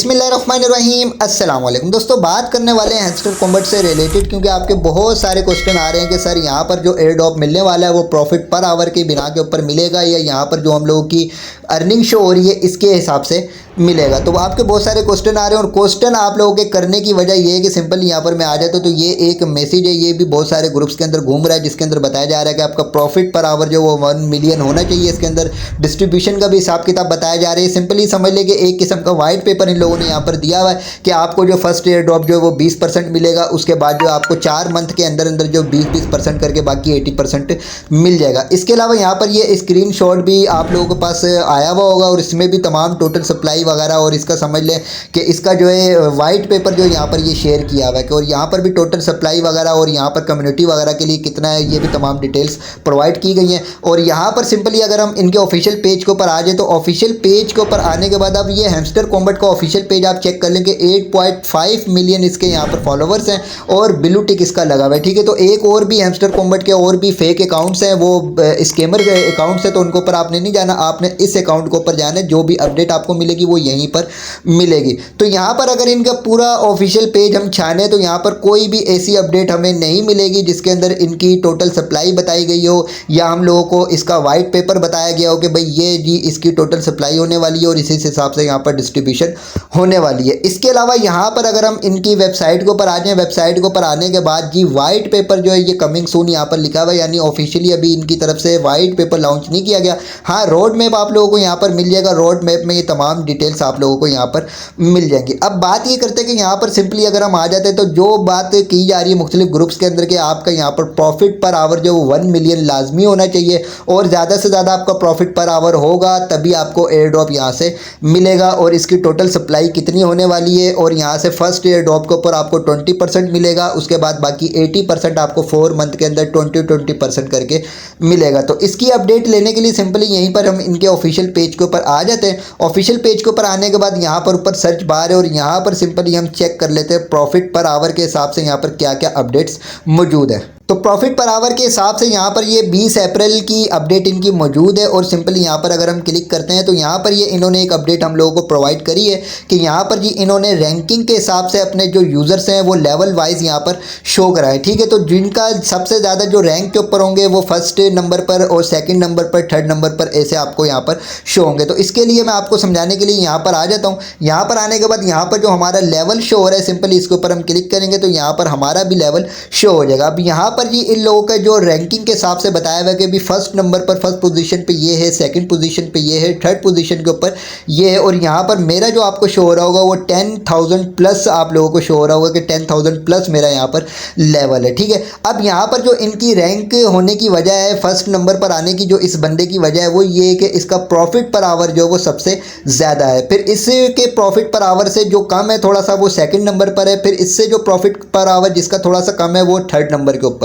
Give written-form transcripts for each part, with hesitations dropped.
बिस्मिल्लाहिर्रहमानिर्रहीम अस्सलाम वालेकुम दोस्तों, बात करने वाले हैं हैमस्टर कॉम्बैट से रिलेटेड, क्योंकि आपके बहुत सारे क्वेश्चन आ रहे हैं कि सर यहाँ पर जो एयर ड्रॉप मिलने वाला है वो प्रॉफिट पर आवर की बिना के ऊपर मिलेगा या यहाँ पर जो हम लोगों की अर्निंग शो हो रही है इसके हिसाब से मिलेगा। तो आपके बहुत सारे क्वेश्चन आ रहे हैं और क्वेश्चन आप लोगों के करने की वजह ये है कि सिंपल यहाँ पर मैं आ जाता तो ये एक मैसेज है, ये भी बहुत सारे ग्रुप्स के अंदर घूम रहा है, जिसके अंदर बताया जा रहा है कि आपका प्रॉफिट पर आवर जो वो 1 मिलियन होना चाहिए। इसके अंदर डिस्ट्रीब्यूशन का भी हिसाब किताब बताया जा रहा है। सिंपली समझ लें कि एक किस्म का वाइट पेपर इन लोगों ने यहाँ पर दिया हुआ है कि आपको जो फर्स्ट ईयर ड्रॉप जो है वो 20% मिलेगा, उसके बाद जो आपको 4 मंथ के अंदर अंदर जो 20% करके बाकी 80% मिल जाएगा। इसके अलावा यहाँ पर ये स्क्रीन शॉट भी आप लोगों के पास आया हुआ होगा और इसमें भी तमाम टोटल सप्लाई वगैरह और इसका समझ लें कि इसका जो है वाइट पेपर जो यहाँ पर ये शेयर किया हुआ है और यहाँ पर भी टोटल सप्लाई वगैरह और यहाँ पर कम्युनिटी वगैरह के लिए कितना है ये भी तमाम डिटेल्स प्रोवाइड की गई हैं। और यहाँ पर सिंपली अगर हम इनके ऑफिशियल पेज के ऊपर आ जाए तो ऑफिशियल पेज के ऊपर आने के बाद अब ये हैमस्टर कॉम्बैट का ऑफिशियल पेज आप चेक कर लेंगे, 8.5 मिलियन इसके यहाँ पर फॉलोवर्स हैं और ब्लू टिक इसका लगा हुआ है। ठीक है, तो एक और भी हैमस्टर कॉम्बैट के और भी फेक अकाउंट्स हैं, वो स्कैमर के अकाउंट्स हैं, तो उनके ऊपर आपने नहीं जाना, आपने इस अकाउंट के ऊपर जाना है। जो भी अपडेट आपको मिलेगी वो यहीं पर मिलेगी। तो यहाँ पर अगर इनका पूरा ऑफिशियल पेज हम छाने तो यहाँ पर कोई भी ऐसी अपडेट हमें नहीं मिलेगी जिसके अंदर इनकी टोटल सप्लाई बताई गई हो या हम लोगों को इसका वाइट पेपर बताया गया हो कि भाई ये जी इसकी टोटल सप्लाई होने वाली है और इसी हिसाब से यहाँ पर डिस्ट्रीब्यूशन होने वाली है। इसके अलावा यहाँ पर अगर हम इनकी वेबसाइट के ऊपर आ जाएँ, वेबसाइट के ऊपर आने के बाद जी वाइट पेपर जो है ये कमिंग सून यहाँ पर लिखा हुआ है, यानी ऑफिशियली अभी इनकी तरफ से वाइट पेपर लॉन्च नहीं किया गया। हाँ, रोड मैप आप लोगों को यहाँ पर मिल जाएगा, रोड मैप में ये तमाम डिटेल्स आप लोगों को यहाँ पर मिल जाएंगी। अब बात ये करते हैं कि यहाँ पर सिंपली अगर हम आ जाते हैं तो जो बात की जा रही है मुख्तलिफ ग्रुप्स के अंदर कि आपका यहाँ पर प्रॉफिट पर आवर जो 1 मिलियन लाजमी होना चाहिए और ज़्यादा से ज़्यादा आपका प्रॉफिट पर आवर होगा तभी आपको एयर ड्रॉप यहाँ से मिलेगा और इसकी टोटल सप्लाई कितनी होने वाली है। और यहाँ से फर्स्ट एयर ड्रॉप के ऊपर आपको 20% मिलेगा, उसके बाद बाकी 80% आपको 4 मंथ के अंदर 20% करके मिलेगा। तो इसकी अपडेट लेने के लिए सिंपली यहीं पर हम इनके ऑफिशियल पेज के ऊपर आ जाते हैं। ऑफिशियल पेज के ऊपर आने के बाद यहाँ पर ऊपर सर्च बार है और यहाँ पर सिंपली हम चेक कर लेते हैं प्रॉफिट पर आवर के हिसाब से यहाँ पर क्या क्या अपडेट्स मौजूद है। तो प्रॉफिट पर आवर के हिसाब से यहाँ पर ये 20 अप्रैल की अपडेट इनकी मौजूद है और सिंपली यहाँ पर अगर हम क्लिक करते हैं तो यहाँ पर ये इन्होंने एक अपडेट हम लोगों को प्रोवाइड करी है कि यहाँ पर जी इन्होंने रैंकिंग के हिसाब से अपने जो यूज़र्स हैं वो लेवल वाइज यहाँ पर शो कराए। ठीक है, तो जिनका सबसे ज़्यादा जो रैंक के ऊपर होंगे वो फर्स्ट नंबर पर और सेकेंड नंबर पर, थर्ड नंबर पर ऐसे आपको यहाँ पर शो होंगे। तो इसके लिए मैं आपको समझाने के लिए यहाँ पर आ जाता हूँ। यहाँ पर आने के बाद यहाँ पर जो हमारा लेवल शो हो रहा है सिंपली इसके ऊपर हम क्लिक करेंगे तो यहाँ पर हमारा भी लेवल शो हो जाएगा। अब यहाँ पर जी इन लोगों का जो रैंकिंग के हिसाब से बताया हुआ है कि भी फर्स्ट नंबर पर फर्स्ट पोजीशन पे ये है, सेकंड पोजीशन पे ये है, थर्ड पोजीशन के ऊपर ये है और यहाँ पर मेरा जो आपको शो हो रहा होगा वो 10,000 प्लस आप लोगों को शो हो रहा होगा कि 10,000 प्लस मेरा यहाँ पर लेवल है। ठीक है, अब यहाँ पर जो इनकी रैंक होने की वजह है, फर्स्ट नंबर पर आने की जो इस बंदे की वजह है वो ये है कि इसका प्रॉफिट पर आवर जो वो सबसे ज़्यादा है। फिर इसके प्रॉफिट पर आवर से जो कम है थोड़ा सा वो सेकेंड नंबर पर है, फिर इससे जो प्रॉफिट पर आवर जिसका थोड़ा सा कम है वो थर्ड नंबर के ऊपर है।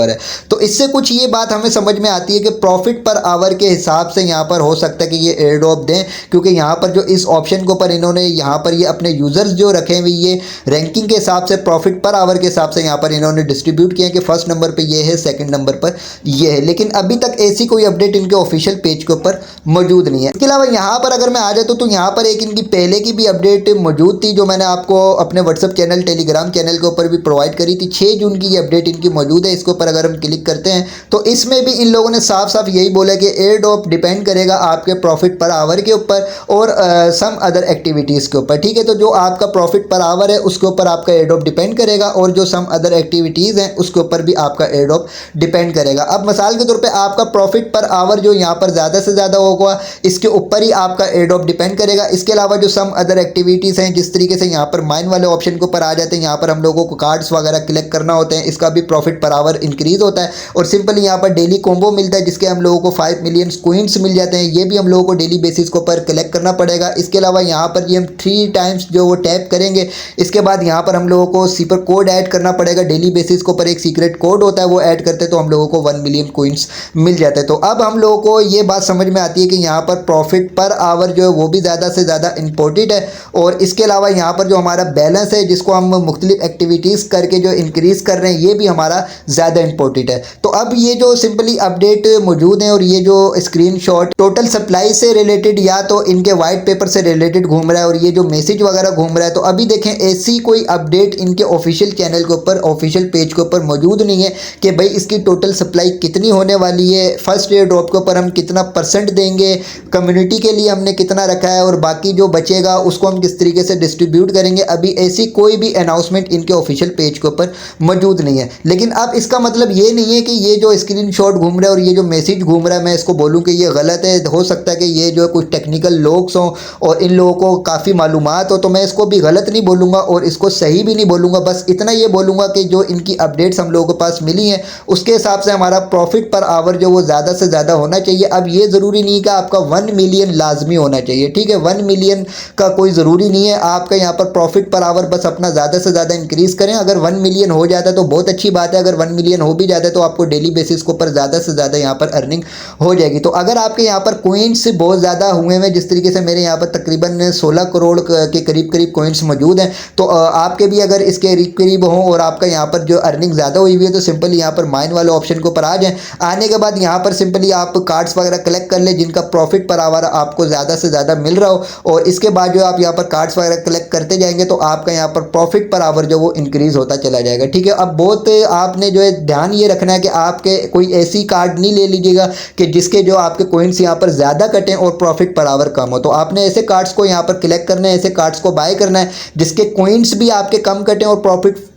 तो इससे कुछ ये बात हमें समझ में आती है कि प्रॉफिट पर आवर के हिसाब से यहाँ पर हो सकता है कि ये एयर ड्रॉप दें, क्योंकि यहाँ पर जो इस ऑप्शन के ऊपर इन्होंने यहाँ पर ये अपने यूज़र्स जो रखे हुए ये रैंकिंग के हिसाब से प्रॉफिट पर आवर के हिसाब से यहाँ पर इन्होंने डिस्ट्रीब्यूट किया कि फर्स्ट नंबर पर ये है, सेकंड नंबर पर ये है, लेकिन अभी तक ऐसी कोई अपडेट इनके ऑफिशियल पेज के ऊपर मौजूद नहीं है। इसके अलावा यहाँ पर अगर मैं आ जाता तो यहाँ पर एक इनकी पहले की भी अपडेट मौजूद थी जो मैंने आपको अपने व्हाट्सअप चैनल, टेलीग्राम चैनल के ऊपर भी प्रोवाइड करी थी। 6 जून की ये अपडेट इनकी मौजूद है। इसके ऊपर अगर हम क्लिक करते हैं तो इसमें भी इन लोगों ने साफ साफ यही बोला कि एयर ड्रॉप डिपेंड करेगा आपके प्रॉफिट पर आवर के ऊपर और सम अदर एक्टिविटीज़ के ऊपर। ठीक है, तो जो आपका प्रॉफिट पर आवर है उसके ऊपर आपका एयर ड्रॉप डिपेंड करेगा और जो सम अदर एक्टिविटीज़ हैं उसके ऊपर भी आपका एयर ड्रॉप डिपेंड करेगा। अब मिसाल के तौर पे आपका प्रॉफिट पर आवर जो यहाँ पर ज़्यादा से ज़्यादा होगा इसके ऊपर ही आपका एयर ड्रॉप डिपेंड करेगा। इसके अलावा जो सम अदर एक्टिविटीज़ हैं, जिस तरीके से यहाँ पर माइन वाले ऑप्शन के ऊपर आ जाते हैं, यहाँ पर हम लोगों को कार्ड्स वगैरह कलेक्ट करना होते हैं, इसका भी प्रॉफिट पर आवर इंक्रीज़ होता है। और सिंपली यहाँ पर डेली कॉम्बो मिलता है जिसके हम लोगों को 5 मिलियन कॉइन्स मिल जाते हैं, ये भी हम लोगों को डेली बेसिस के ऊपर कलेक्ट करना पड़ेगा। इसके अलावा यहाँ पर ये हम 3 टाइम्स जो वो टैप करेंगे इसके बाद यहाँ पर हम लोगों को सुपर कोड ऐड करना पड़ेगा, डेली बेसिस के ऊपर एक सीक्रेट कोड होता है वो ऐड करते हैं तो हम लोगों को 1 मिलियन कॉइन्स मिल जाते हैं। तो अब हम लोगों को ये बात समझ में आती है कि यहाँ पर प्रॉफिट पर आवर जो है वो भी ज़्यादा से ज़्यादा इंपॉर्टेंट है और इसके अलावा यहाँ पर जो हमारा बैलेंस है जिसको हम मुख्तलिफ एक्टिविटीज़ करके जो इंक्रीज़ कर रहे हैं ये भी हमारा ज़्यादा इंपॉर्टेंट है। तो अब ये जो सिंपली अपडेट मौजूद है और ये जो स्क्रीनशॉट टोटल सप्लाई से रिलेटेड या तो इनके वाइट पेपर से रिलेटेड घूम रहा है और ये जो मैसेज वगैरह घूम रहा है, तो अभी देखें ऐसी कोई अपडेट इनके ऑफिशियल चैनल के ऊपर ऑफिशियल पेज के ऊपर मौजूद नहीं है कि भाई इसकी टोटल सप्लाई कितनी होने वाली है, फर्स्ट एयर ड्रॉप के ऊपर हम कितना परसेंट देंगे, कम्युनिटी के लिए हमने कितना रखा है और बाकी जो बचेगा उसको हम किस तरीके से डिस्ट्रीब्यूट करेंगे। अभी ऐसी कोई भी अनाउंसमेंट इनके ऑफिशियल पेज के ऊपर मौजूद नहीं है। लेकिन अब इसका मतलब ये नहीं है कि ये जो स्क्रीनशॉट घूम रहा है और ये जो मैसेज घूम रहा है मैं इसको बोलूँ कि ये गलत है। हो सकता है कि ये जो कुछ टेक्निकल लोग हों और इन लोगों को काफ़ी मालूमात हो, तो मैं इसको भी गलत नहीं बोलूँगा और इसको सही भी नहीं बोलूँगा। बस इतना ये बोलूँगा कि जो इनकी अपडेट्स हम लोगों के पास मिली हैं उसके हिसाब से हमारा प्रॉफिट पर आवर जो वो ज़्यादा से ज़्यादा होना चाहिए। अब ये ज़रूरी नहीं कि आपका 1 मिलियन लाजमी होना चाहिए, ठीक है। 1 मिलियन का कोई ज़रूरी नहीं है। आपका यहाँ पर प्रॉफिट पर आवर बस अपना ज़्यादा से ज़्यादा इंक्रीज़ करें। अगर 1 मिलियन हो जाता है तो बहुत अच्छी बात है। अगर 1 मिलियन हो भी जाता है तो आपको डेली बेसिस के ऊपर ज़्यादा से ज़्यादा यहाँ पर अर्निंग हो जाएगी। तो अगर आपके यहाँ पर कोइंस बहुत ज़्यादा हुए हैं, जिस तरीके से मेरे यहाँ पर तकरीबन 16 करोड़ के करीब कोइंस मौजूद हैं, तो आपके भी अगर इसके करीब हों और आपका यहाँ पर जो अर्निंग ज़्यादा हुई हुई है तो सिंपली यहाँ पर माइन वाले ऑप्शन के ऊपर आ जाएं। आने के बाद यहाँ पर सिंपली आप कार्ड्स वगैरह कलेक्ट कर लें जिनका प्रॉफिट पर आवर आपको ज़्यादा से ज़्यादा मिल रहा हो, और इसके बाद जो आप यहाँ पर कार्ड्स वगैरह कलेक्ट करते जाएंगे तो आपका यहाँ पर प्रॉफिट पर आवर जो वो इंक्रीज़ होता चला जाएगा, ठीक है। अब बहुत आपने जो है ध्यान ये रखना है कि आपके कोई ऐसी कार्ड नहीं ले लीजिएगा कि जिसके जो आपके कोइंस यहाँ पर ज़्यादा कटें और प्रॉफिट पर आवर कम हो। तो आपने ऐसे कार्ड्स को यहाँ पर कलेक्ट करना है, ऐसे कार्ड्स को बाय करना है जिसके कोइंस भी आपके कम कटें और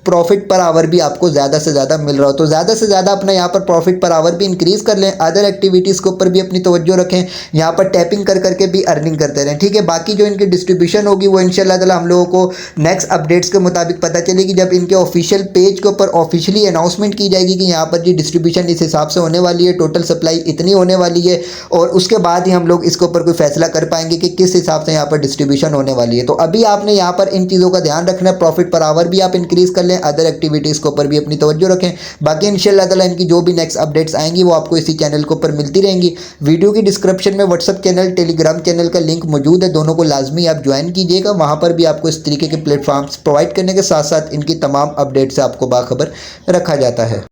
प्रॉफिट पर आवर भी आपको ज़्यादा से ज़्यादा मिल रहा हो। तो ज़्यादा से ज़्यादा अपना यहाँ पर प्रॉफिट पर आवर भी इंक्रीज़ कर लें। अदर एक्टिविटीज़ के ऊपर भी अपनी तवज्जो रखें, यहाँ पर टैपिंग कर करके भी अर्निंग करते रहें, ठीक है। बाकी जो इनकी डिस्ट्रीब्यूशन होगी वो इंशाल्लाह ताला हम लोगों को नेक्स्ट अपडेट्स के मुताबिक पता चलेगी जब इनके ऑफिशियल पेज के ऊपर ऑफिशियली अनाउंसमेंट की जाएगी कि यहाँ पर जी डिस्ट्रीब्यूशन इस हिसाब से होने वाली है, टोटल सप्लाई इतनी होने वाली है, और उसके बाद ही हम लोग इसके ऊपर कोई फैसला कर पाएंगे कि किस हिसाब से यहाँ पर डिस्ट्रीब्यूशन होने वाली है। तो अभी आपने यहाँ पर इन चीज़ों का ध्यान रखना है, प्रॉफिट पर आवर भी आप इंक्रीज़ कर लें, अदर एक्टिविटीज़ के ऊपर भी अपनी तवज्जो रखें। बाकी इंशाल्लाह ताला इनकी जो भी नेक्स्ट अपडेट्स आएंगी वो आपको इसी चैनल के ऊपर मिलती रहेंगी। वीडियो की डिस्क्रिप्शन में व्हाट्सअप चैनल टेलीग्राम चैनल का लिंक मौजूद है, दोनों को लाजमी आप ज्वाइन कीजिएगा। वहाँ पर भी आपको इस तरीके के प्लेटफॉर्म्स प्रोवाइड करने के साथ साथ इनकी तमाम अपडेट से आपको बाखबर रखा जाता है।